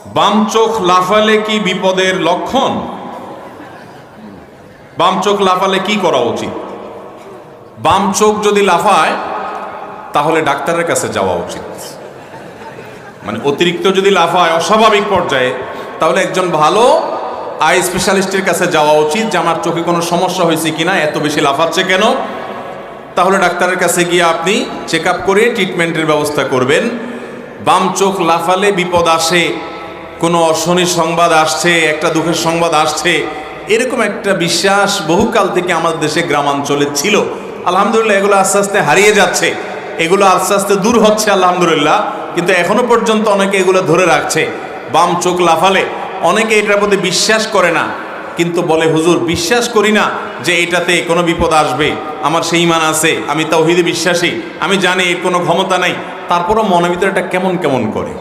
বাম চোখ লাফালে কি বিপদের লক্ষণ? বাম চোখ লাফালে কি করা উচিত? বাম চোখ যদি লাফায় তাহলে ডাক্তারের কাছে যাওয়া উচিত। মানে অতিরিক্ত যদি লাফায় অস্বাভাবিক পর্যায়ে, তাহলে একজন ভালো আই স্পেশালিস্টের কাছে যাওয়া উচিত যে আমার চোখে কোনো সমস্যা হয়েছে কিনা, এত বেশি লাফাচ্ছে কেন। তাহলে ডাক্তারের কাছে গিয়ে আপনি চেক আপ করে ট্রিটমেন্টের ব্যবস্থা করবেন। বাম চোখ লাফালে বিপদ আসে, কোনো অশনি সংবাদ আসছে, একটা দুঃখের সংবাদ আসছে, এরকম একটা বিশ্বাস বহুকাল থেকে আমাদের দেশে গ্রামাঞ্চলে ছিল। আলহামদুলিল্লাহ এগুলো আস্তে আস্তে হারিয়ে যাচ্ছে, এগুলো আস্তে আস্তে দূর হচ্ছে আলহামদুলিল্লাহ। কিন্তু এখনো পর্যন্ত অনেকে এগুলো ধরে রাখছে। বাম চোখ লাফালে অনেকে এটার প্রতি বিশ্বাস করে না, কিন্তু বলে হুজুর বিশ্বাস করি না যে এটাতে কোনো বিপদ আসবে, আমার সেই ঈমান আছে, আমি তাওহীদে বিশ্বাসী, আমি জানি এর কোনো ক্ষমতা নাই, তারপরও মনের ভিতরে এটা কেমন কেমন করে।